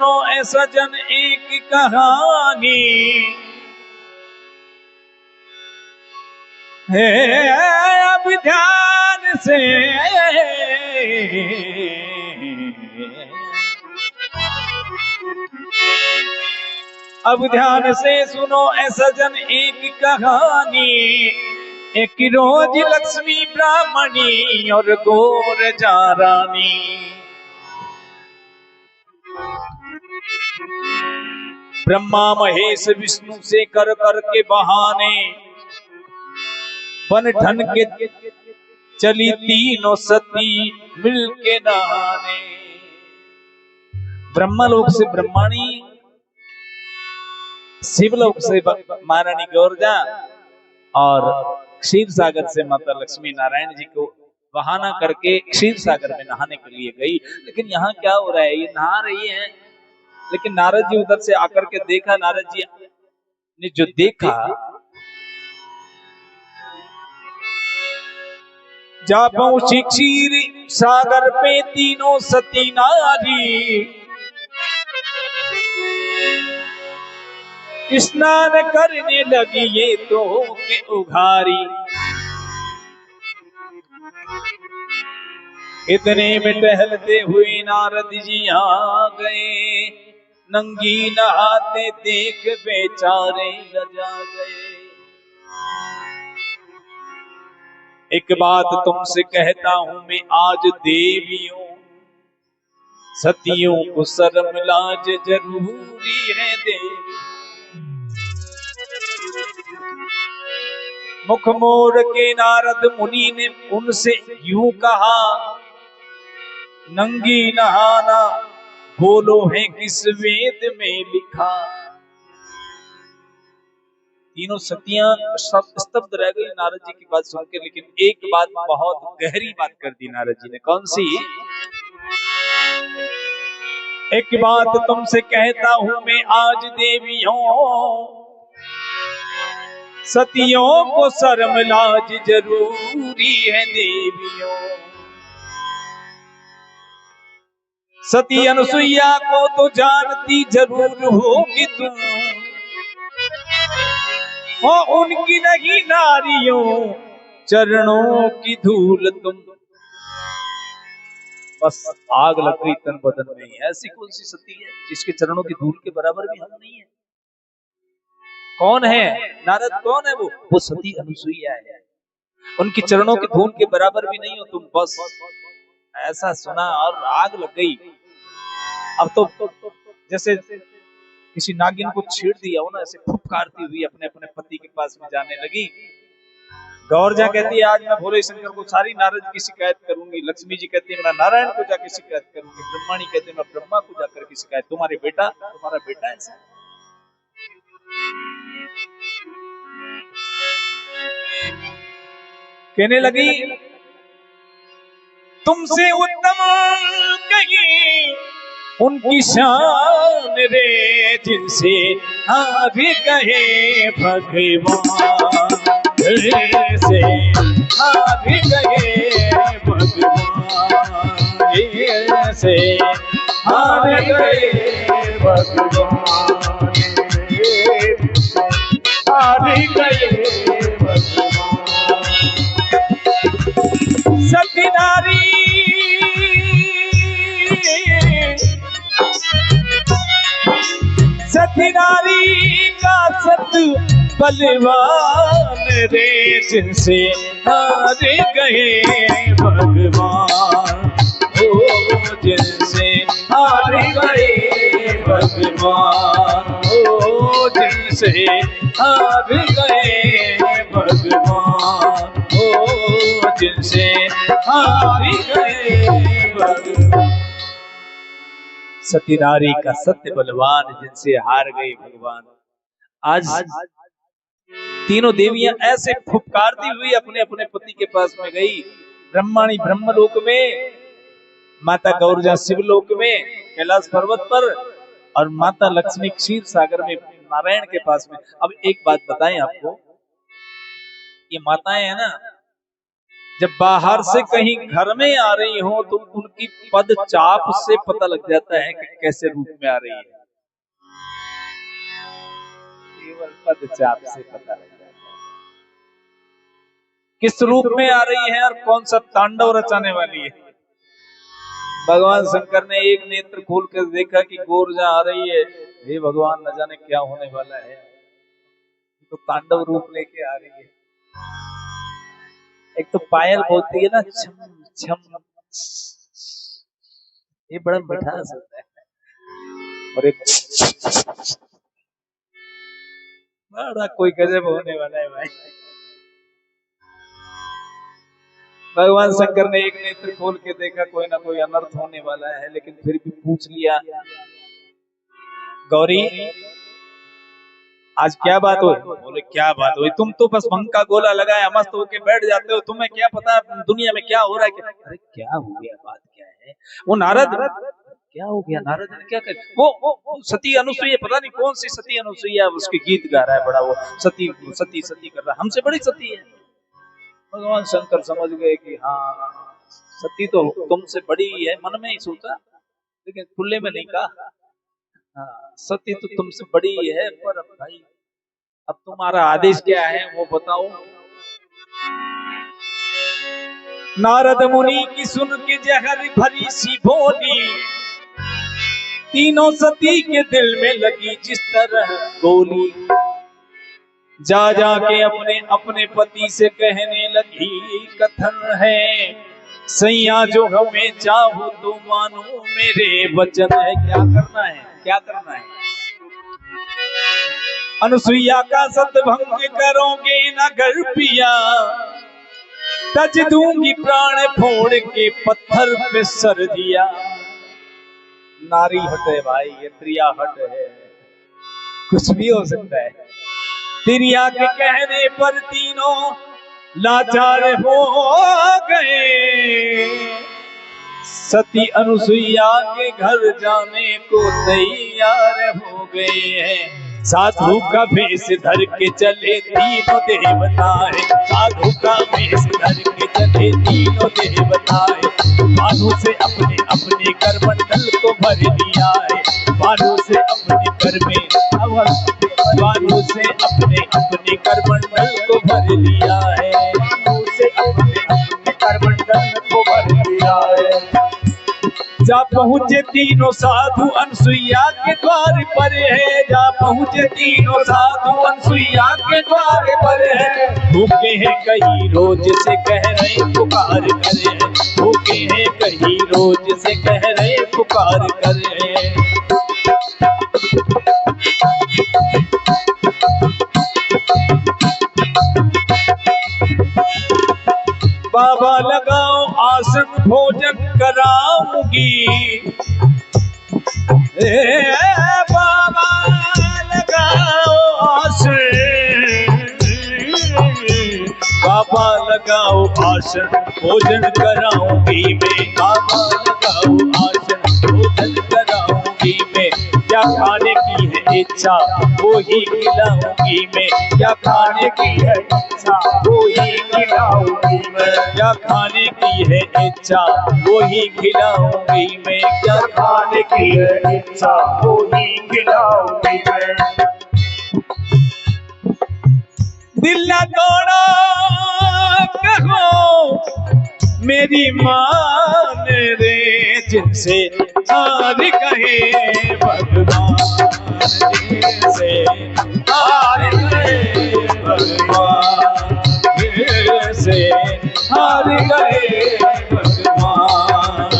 सुनो ऐसा जन एक कहानी है। अब ध्यान से अब ध्यान से सुनो ऐसा जन एक कहानी। एक रोज लक्ष्मी ब्राह्मणी और गोर जारानी। ब्रह्मा महेश विष्णु से कर कर के बहाने बन ठन के चली तीनों सती मिल के नहाने। ब्रह्मलोक से ब्रह्माणी, शिवलोक से महारानी गौरजा और क्षीर सागर से माता लक्ष्मी नारायण जी को बहाना करके क्षीर सागर में नहाने के लिए गई। लेकिन यहाँ क्या हो रहा है, ये नहा रही है, लेकिन नारद जी उधर से आकर के देखा। नारद जी ने जो देखा, जा पहुंची क्षीर सागर पे तीनों सती नारी। स्नान करने लगी ये तो के उघारी। इतने में टहलते हुए नारद जी आ गए। नंगी नहाते देख बेचारे लजा गए। एक बात तुमसे कहता हूं मैं आज देवियों, सतियों को शर्म लाज जरूरी है देवी। मुख मोड़ के नारद मुनि ने उनसे यूं कहा, नंगी नहाना बोलो है किस वेद में लिखा। तीनों सतियां स्तब्ध रह गई नारद जी की बात सुन के। लेकिन एक बात, बहुत गहरी बात कर दी नारद जी ने। कौन सी? एक बात तुमसे कहता हूं मैं आज देवियों, सतियों को शर्म लाज जरूरी है देवियों। सती अनुसुईया को तो जानती जरूर होगी तुम, और उनकी नहीं नारियों चरणों की धूल तुम। बस आग लग गई तन बदन में। ऐसी कौन सी सती है जिसके चरणों की धूल के बराबर भी हम नहीं है? कौन है नारद? कौन है वो सती अनुसुईया है। उनकी चरणों की धूल के बराबर भी नहीं हो तुम। बस ऐसा सुना और आग लग गई। अब तो जैसे किसी नागिन को छेड़ दिया हो ना, ऐसे फुफकारती हुई अपने अपने पति के पास में जाने लगी। गौरजा कहती है आज मैं भोले शंकर को सारी नारद की शिकायत करूंगी। लक्ष्मी जी कहती है मैं नारायण को जाकर शिकायत करूंगी। ब्रह्माणी कहते हैं मैं ब्रह्मा को जाकर की शिकायत। तुम्हारा बेटा ऐसा। कहने लगी तुमसे उत्तम कहीं उनकी शान रे, जिनसे आगे गए भगवान से आगे गए भगवान से आगे गए भगवान आगे गए भगवान। सती नारी सती नारी का सत बलवान रे, जिनसे हार गए भगवान। ओ जिनसे हार गए भगवान। ओ जिनसे हार गए भगवान। ओ जिनसे हार गए भगवान। सती नारी का सत्य बलवान, जिनसे हार गए भगवान। आज तीनों देवियां ऐसे फुफकारती हुई अपने अपने पति के पास में गई। ब्रह्माणी ब्रह्मलोक में, माता गौरजा शिवलोक में कैलाश पर्वत पर, और माता लक्ष्मी क्षीर सागर में नारायण के पास में। अब एक बात बताएं आपको, ये माताएं है ना, जब बाहर से कहीं घर में आ रही हो तो उनकी पद चाप से पता लग जाता है कि कैसे रूप में आ रही है। केवल पद चाप से पता लग जाता है किस रूप में आ रही है और कौन सा तांडव रचाने वाली है। भगवान शंकर ने एक नेत्र खोल कर देखा कि गोरजा आ रही है। हे भगवान, न जाने क्या होने वाला है, तो तांडव रूप लेके आ रही है। एक तो पायल बोलती है ना, छम छम, ये बड़ा मिठास होता है, और एक बड़ा कोई गजब होने वाला है भाई। भगवान शंकर ने एक नेत्र खोल के देखा कोई ना कोई अनर्थ होने वाला है, लेकिन फिर भी पूछ लिया, गौरी आज क्या बात हुई? बोले क्या बात हुई, तुम तो बस भंग का गोला लगाया मस्त होके बैठ जाते हो, तुम्हें क्या पता दुनिया में क्या हो रहा है। अरे क्या हो गया, बात क्या है? वो नारद, क्या हो गया? नारद ने क्या कर, वो सती अनुसुईया, पता नहीं कौन सी सती अनुसुईया, उसके गीत गा रहा है बड़ा, वो सती सती सती कर रहा है, हमसे बड़ी सती है। भगवान शंकर समझ गए कि हाँ, सती तो तुमसे बड़ी है, मन में ही सोचा लेकिन खुले में नहीं कहा। हाँ, सती तो तुमसे बड़ी है, पर भाई अब तुम्हारा आदेश क्या है वो बताओ। नारद मुनि की सुन के जहर भरी सी बोली, तीनों सती के दिल में लगी जिस तरह गोली। जा जाके अपने अपने पति से कहने लगी, कथन है सैया जो हमें चाहो तो मानो मेरे वचन है। क्या करना है, क्या करना है? अनुसुईया का सतभंग करोगे न घर पिया, तज दूंगी प्राण फोड़ के पत्थर पे सर दिया। नारी हट है भाई, ये त्रिया हट है, कुछ भी हो सकता है। त्रिया के कहने पर तीनों लाचार हो गए, सती अनुसुईया के घर जाने को तैयार हो गए हैं। साधु का भेष धर के चले तीनों देवताएं, साधु का भेष धर के चले तीनों देवताएं। बालों से अपने अपने करमंडल को भर लिया है, बालों से अपने कर में, बालों से अपने अपने करमंडल को भर लिया है, बालों से अपने अपने करमंडल को भर लिया है। जा पहुँचे तीनों साधु अनुसुईया के द्वार पर है, जा पहुँचे तीनों साधु अनुसुईया के द्वार पर है। भूखे हैं कहीं रोज से कह रहे पुकार करे, भूखे हैं कहीं रोज से कह रहे पुकार करे। बाबा लगाओ आसन भोजन कराऊंगी, बाबा लगाओ आसन, बाबा लगाओ आसन भोजन कराऊंगी मैं, बाबा लगाओ आसन भोजन कराऊंगी मैं। क्या खाने की है इच्छा वो ही खिलाऊंगी मैं, क्या खाने की है इच्छा वो ही खिलाऊंगी मैं, क्या खाने की है इच्छा वो ही खिलाऊंगी मैं, क्या खाने की है इच्छा वो ही खिलाऊंगी मैं। दिल न तोड़ो कहो मेरी मान रे, जिनसे हार गए भगवान, जिनसे हार गए भगवान, जिनसे हार गए भगवान।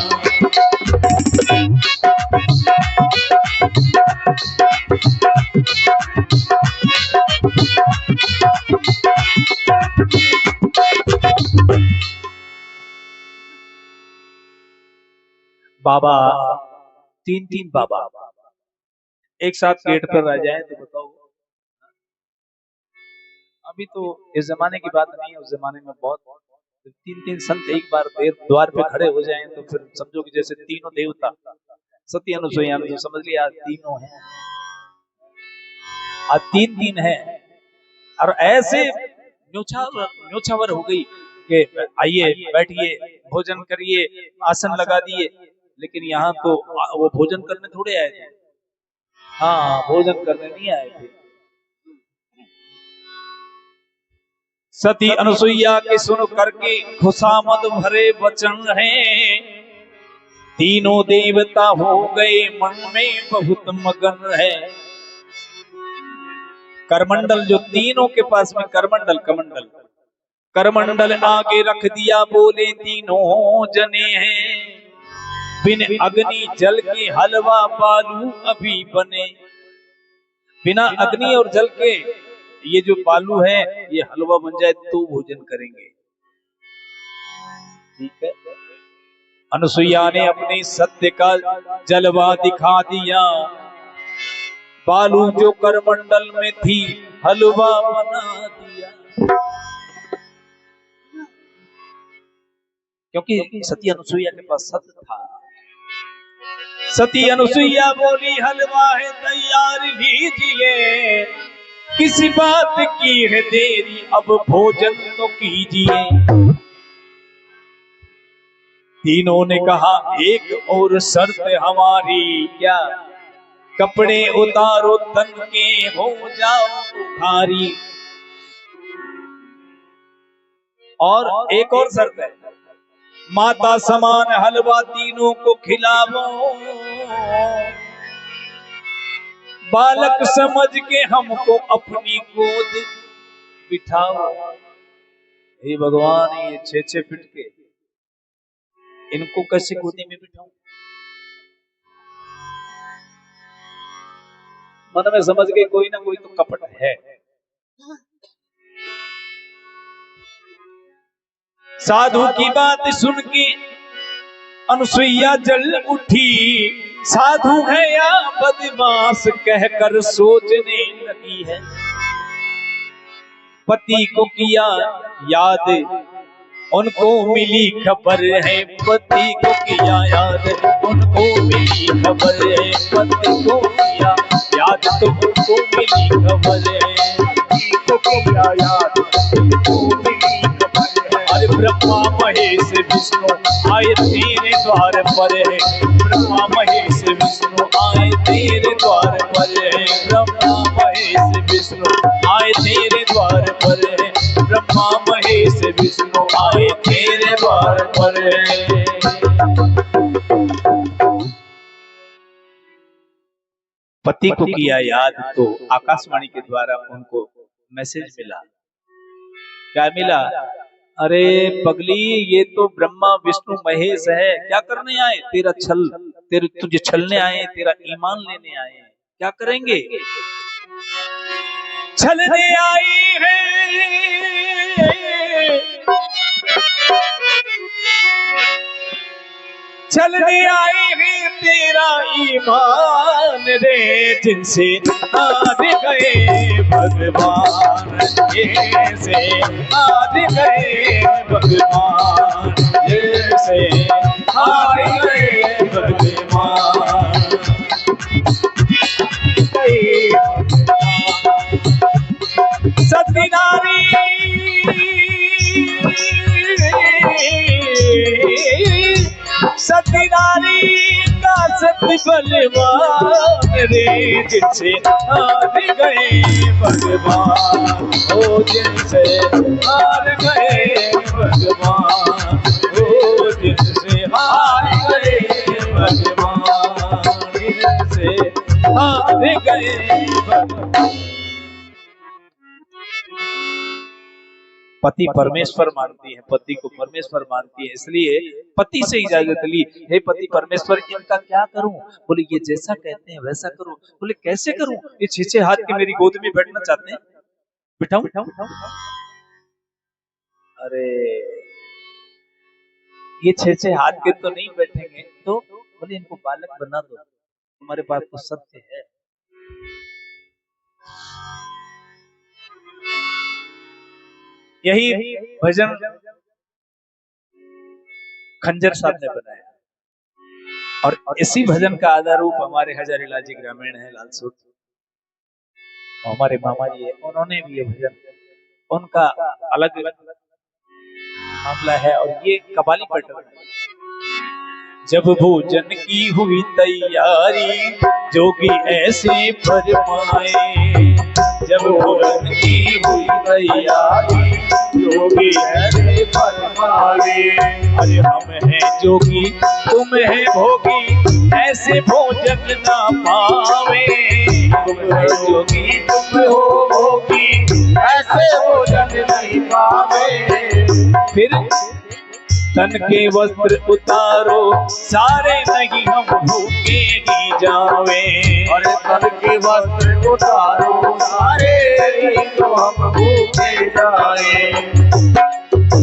बाबा तीन तीन बाबा एक साथ गेट पर रह जाए तो बताओ। अभी तो इस जमाने की बात नहीं है, उस जमाने में बहुत तीन तीन संत एक बार द्वार पे खड़े हो जाएं तो फिर समझो कि जैसे तीनों देवता, सती अनुसुईया तो समझ लिया तीनों हैं, आज तीन तीन है। और ऐसे न्योछावर हो गई कि आइए बैठिए भोजन करिए, आसन लगा दिए। लेकिन यहाँ तो वो भोजन करने थोड़े आए थे। हाँ, भोजन करने नहीं आए थे। सती अनुसुईया के सुन करके खुशामद भरे वचन हैं, तीनों देवता हो गए मन में बहुत मगन है। करमंडल जो तीनों के पास में करमंडल कमंडल करमंडल आगे रख दिया, बोले तीनों जने हैं, बिन अग्नि जल के हलवा बालू अभी बने। बिना अग्नि और जल के ये जो बालू है ये हलवा बन जाए तो भोजन करेंगे। ठीक है। अनुसुईया ने अपने सत्य का जलवा दिखा दिया, बालू जो करमंडल में थी हलवा बना दिया। क्योंकि सती अनुसुईया के पास सत्य था। सती अनुसुईया बोली हलवा है तैयार लीजिए, किसी बात की है देरी अब भोजन तो कीजिए। तीनों ने कहा एक और शर्त हमारी, क्या? कपड़े उतारो तन के हो जाओ भारी। और एक और शर्त है, माता समान हलवा तीनों को खिलावो, बालक समझ के हमको अपनी गोद बिठाओ। हे भगवान, ये 6-6 फीट के इनको कैसे गोदी में बिठाऊं? मन में समझ गए कोई ना कोई तो कपट है। साधु की बात सुन के अनुसुईया जल उठी, साधु है या बदमाश कहकर सोचने लगी है। पति को किया याद उनको मिली खबर है, पति को किया याद उनको मिली खबर है, पति को किया याद तो उनको मिली खबर है, पति को किया याद उनको मिली खबर है। अरे ब्रह्मा महेश विष्णु आए तेरे द्वार पर है, ब्रह्मा महेश विष्णु आए तेरे द्वार पर है, ब्रह्मा महेश विष्णु आए तेरे द्वार पर है, ब्रह्मा महेश विष्णु आए तेरे द्वार पर है। पति को किया याद तो आकाशवाणी के द्वारा उनको मैसेज मिला। क्या मिला? अरे पगली, ये तो ब्रह्मा विष्णु महेश है, क्या करने आए? तेरा छल, तुझे छलने आए, तेरा ईमान लेने आए। क्या करेंगे? छलने आई है, छलने आई है तेरा ईमान रे, जिनसे हार गए भगवान, जैसे हार गए भगवान, जैसे हार गए भगवान। सती नारी सती नारी का सत्य बलवान रे, जिनसे हार गए भगवान, ओ जिनसे हार गए भगवान, ओ जिनसे हार गए भगवान, जिनसे हार गए भगवान। पति परमेश्वर मानती है, पति को परमेश्वर मानती है, इसलिए पति से इजाजत ली। हे पति परमेश्वर, इनका क्या करूं? बोले ये जैसा कहते हैं वैसा करो। बोले कैसे करूं? ये 6-6 हाथ के मेरी गोद में बैठना चाहते हैं, बिठाऊं? अरे ये 6-6 हाथ के तो नहीं बैठेंगे, तो बोले इनको बालक बना दो, तुम्हारे पास तो सत्य है। यही भजन खंजर साहब ने बनाया, और इसी भजन का आधार रूप हमारे हजारीलाल जी ग्रामीण है, लाल सूट हमारे मामा जी है, उन्होंने भी ये भजन, उनका अलग मामला है और ये कबाली पैटर्न है। जब भोजन की हुई तैयारी जोगी ऐसे फरमाए, जब भोजन की हुई तैयारी जोगी ऐसे फरमाए, अरे हम हैं जोगी तुम है भोगी ऐसे भोजन ना पावे, तुम है जोगी तुम हो भोगी ऐसे भोजन नहीं पावे। फिर तन के वस्त्र उतारो सारे नहीं हम भूखे ही जावे, अरे तन के वस्त्र उतारो सारे नहीं तो हम भूखे जाए।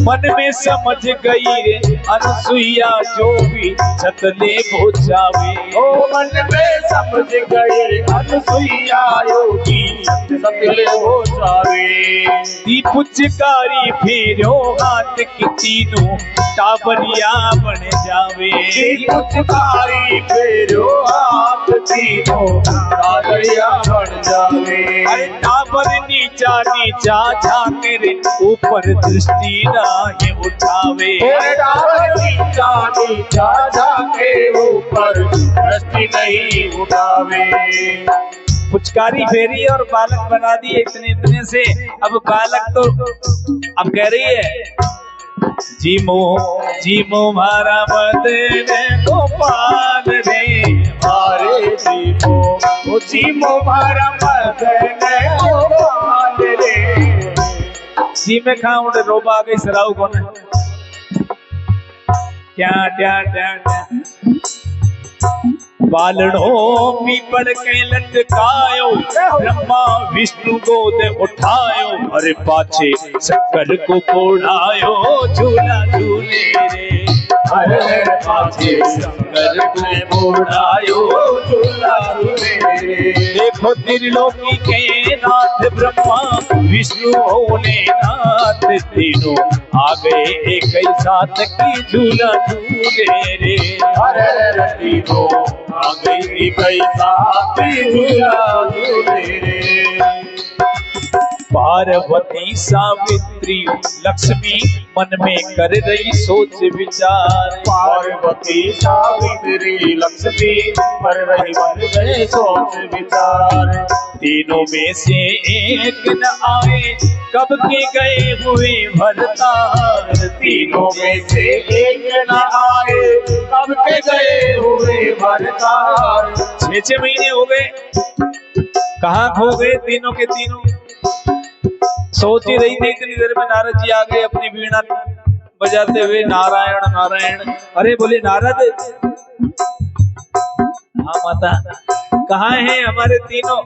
मन में समझ गई रे अनसुईया जो भी छतले पहुँचावे, ओ मन में समझ गए अनसुईया योगी छतले पहुँचावे। दी पुचकारी फेरो हाथ की तीनों टाबरिया बन जावे, दी पुचकारी फेरो हाथ तीनों टाबरिया बन जावे। अरे टाबर नीचा नीचा झांके रे ऊपर दृष्टि नहीं उठावे, टाबर नीचा नीचा झांके ऊपर दृष्टि नहीं उठावे। पुचकारी फेरी और बालक बना दिए इतने इतने से। अब बालक तो अब कह रही है जीमो मारा मदन गोपाल रे, अरे जीमो मारा मदन गोपाल रे। जी में खा उड़े रोबा आ गई सराऊ कौन है क्या क्या क्या क्या बालड़ो पीपड़ के लटकायो, ब्रह्मा विष्णु गोद उठायो, अरे पाछे शंकर को कोड़ायो झूला झूले रे, अरे पाछे शंकर को कोड़ायो झूला झूले रे। देखो त्रिलोकी के नाथ ब्रह्मा विष्णु भोलेनाथ तीनों आ गए एक ही साथ की झूला झूले रे, अरे तीनों आ गई कई साथ झूला झूले रे। पार्वती सावित्री लक्ष्मी मन में कर रही सोच विचार, पार्वती सावित्री लक्ष्मी कर रही मन में सोच विचार। तीनों में से एक न आए कब के गए हुए भरतार, तीनों में से एक न आए कब के गए हुए भरतार। 6 महीने हो गए कहाँ खो गए तीनों के तीनों। सोच ही रही थी इतनी देर में नारद जी आ गए अपनी वीणा बजाते हुए नारायण नारायण। अरे बोले नारद, हाँ माता कहाँ हैं हमारे तीनों।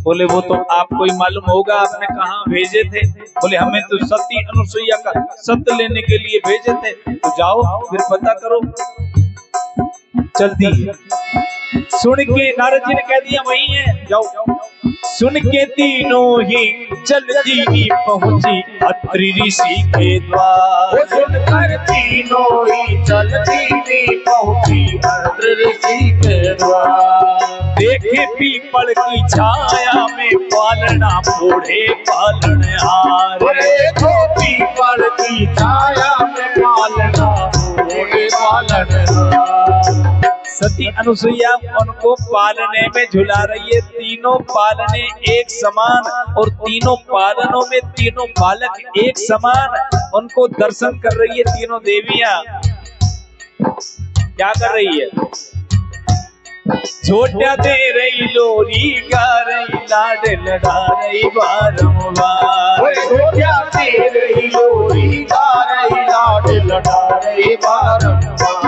बोले वो तो आपको ही मालूम होगा आपने कहाँ भेजे थे। बोले हमें तो सती अनुसुईया का सत्य लेने के लिए भेजे थे, तो जाओ फिर पता करो। चलती है सुन के नारद जी ने कह दिया वही है जाओ। सुन के तीनों ही चलती पहुंची अत्रि ऋषि के द्वार, सुनकर तीनों ही चलती पहुंची अत्रि ऋषि के द्वार। देखे पीपल की छाया में पालना बूढ़े पालनहार, देखो पीपल की छाया में पालना बूढ़े पालनहार। सती अनुसुईया उनको पालने में झुला रही है। तीनों पालने एक समान और तीनों पालनों में तीनों बालक एक समान उनको दर्शन कर रही है। तीनों देवियां क्या कर रही है? छोटा दे रही लोरी गा रही लाड लड़ा रही बारंबार, छोटा दे रही लोरी गा रही लाड लड़ा रही बारंबार।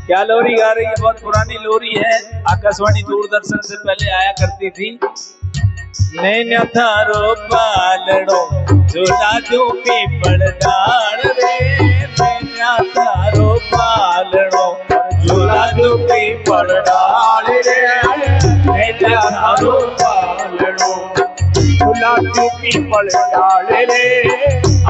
क्या लोरी गा रही है? बहुत पुरानी लोरी है, आकाशवाणी दूरदर्शन से पहले आया करती थी। नैना थारो पालड़ो झूला जो पीपल डाल रे, नैना थारो पालड़ो झूला जो पीपल डाल रे, नैना थारो पालड़ो झूला जो पीपल डाल रे।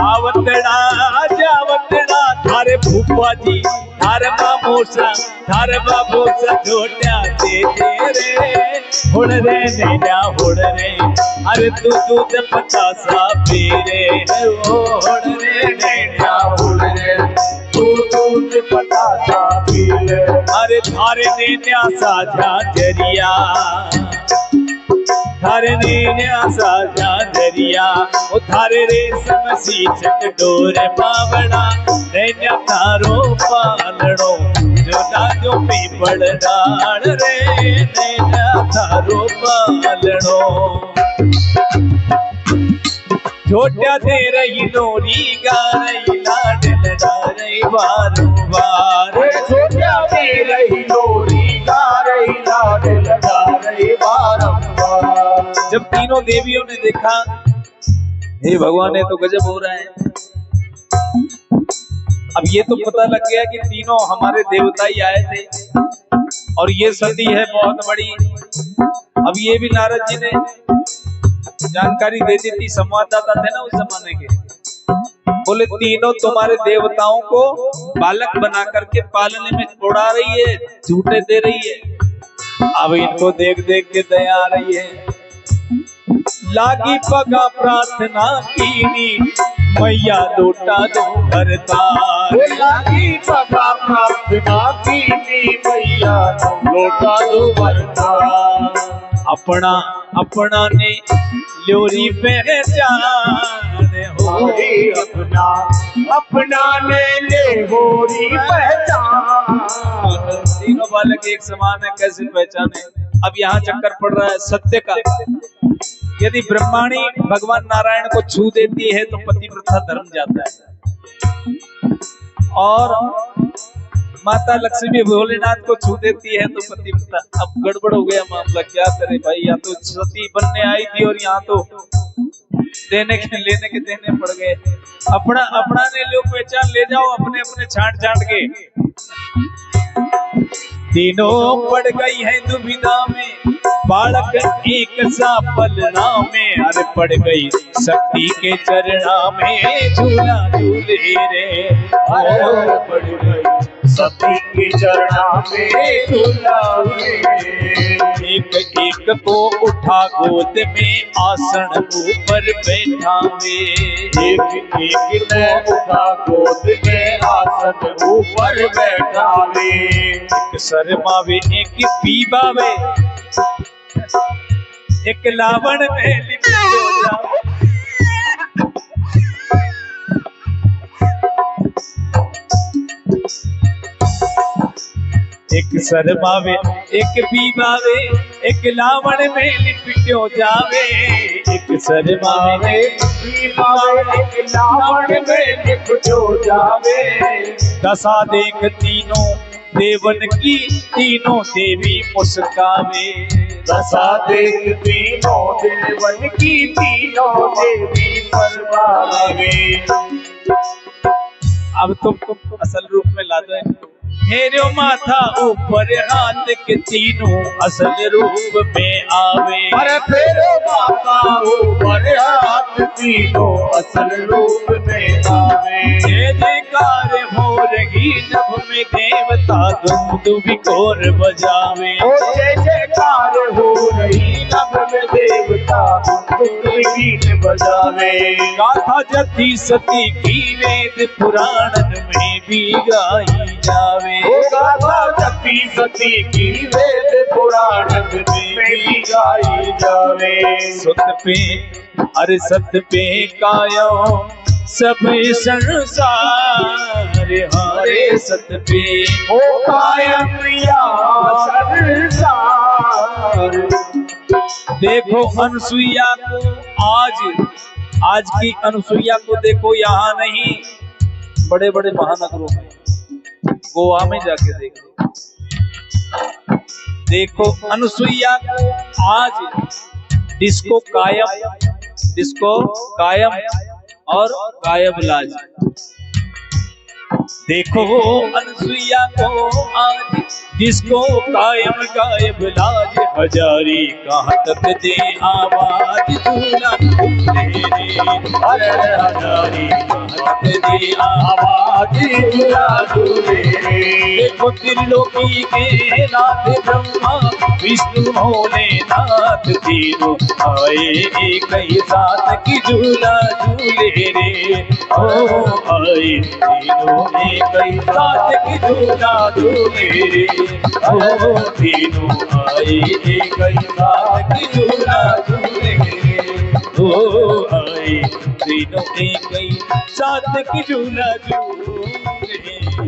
आवतड़ा जावतड़ा थारे फूफा जी थारे मामोसा थारे बाबोसा छोटा दे रे, हुड़ रे नैना हुड़ रे, अरे तू दूध पचासा पी रे, ओ हुड़ रे नैना हुड़ रे, तू दूध पचासा पी ले। अरे थारे नैना साझा जरिया, थारे नैना साझा जरिया, ओ थारे रेशम सी चकडोर बावड़ा, नैना थारो पालड़ो जो ना जो पीपड़ डाल रे, नैना थारो पालड़ो। छोटा दे रही लोरी गा रही लाड लगा रही बार, छोटा दे रही लोरी गा रही लाड लगा रही बारंबार। जब तीनों देवियों ने देखा, हे भगवान, ये तो गजब हो रहा है। अब ये तो पता लग गया कि तीनों हमारे देवता ही आए थे और ये सती है बहुत बड़ी। अब ये भी नारद जी ने जानकारी दे दी थी, संवाददाता थे ना उस जमाने के। बोले तीनों तुम्हारे देवताओं को बालक बना करके पालने में उड़ा रही है, झूठे दे रही है। अब इनको देख देख के दया आ रही है। लागी पगा प्रार्थना कीनी, मैया लोटा दो भरतार। लागी पगा प्रार्थना कीनी, मैया लोटा दो भरतार। अपना अपना ने ल्योरी पहचान हो, अपना अपना ने ले होरी पहचान। तीनों बालक एक समान है, कैसे पहचाने। अब यहाँ चक्कर पड़ रहा है सत्य का। यदि ब्रह्माणी भगवान नारायण को छू देती है तो पतिव्रता धर्म जाता है, और माता लक्ष्मी भोलेनाथ को छू देती है तो पतिव्रता। अब गड़बड़ हो गया मामला, क्या करे भाई। या तो सती बनने आई थी और यहाँ तो देने के लेने के देने पड़ गए। अपना अपना ने लो पहचान ले जाओ, अपने अपने छांट छांट के। तीनों पड़ गई है दुविधा में, बालक एक सा पलना में। अरे पड़ गई शक्ति के चरणा में, झूला झूले रे। अरे पड़ गई सती के चरणा में, झूला एक एक को उठा गोद में, आसन ऊपर बैठा वे। एक एक ने उठा गोद में, आसन ऊपर बैठा वे। एक शर्मावे एक पीबावे, एक लावण में लिपट जावे। एक शर्मावे एक पीबावे, एक लावण में लिपटो जावे। एक शर्मावे एक पीबावे, एक लावण में लिपटो जावे। दशा देख तीनों देवन की, तीनों देवी मुस्कावे। दशा देख तीनों देवन की, तीनों देवी परवावे। अब तुम असल रूप में ला दो इनको। हेरो माथा ऊपर हाथ के, तीनों असल रूप में आवे। अरे फेरो माथा ऊपर हाथ, तीनों असल रूप में आवे। जय जयकार हो रही नभ में, देवता धूम दुबिकोर बजावे। ओ जय जयकार हो रही नभ में, देवता गीत बजावे। गाथा जति सती की, वेद पुराणन में भी गाई जावे। ओ गाथा जति सती की, वेद पुराणन में भी गाई जावे। सुत पे अरे सत पे कायम सब संसार, हारे सत पे ओ कायम या संसार। देखो अनुसुईया को, आज की अनुसुईया को देखो, यहाँ नहीं बड़े बड़े महानगरों में, गोवा में जाके देखो। देखो अनुसुईया को आज डिस्को कायम और गायब लाज। देखो अनुसुईया को आज जिसको कायम गायब लाज हजारी कहाँ तक दे आवाज झूला झूले रे। अरे हजारी कहाँ तक दे आवाज झूला झूले रे। देखो त्रिलोकी के नाथ ब्रह्मा विष्णु भोलेनाथ तीनों आए एक ही साथ की झूला झूले रे। ओ आए तीनों एक ही साथ की झूला झूले रे। ओ तीनों आए एक ही साथ की झूला झूले रे। ओ आए तीनों एक ही साथ की झूला झूले।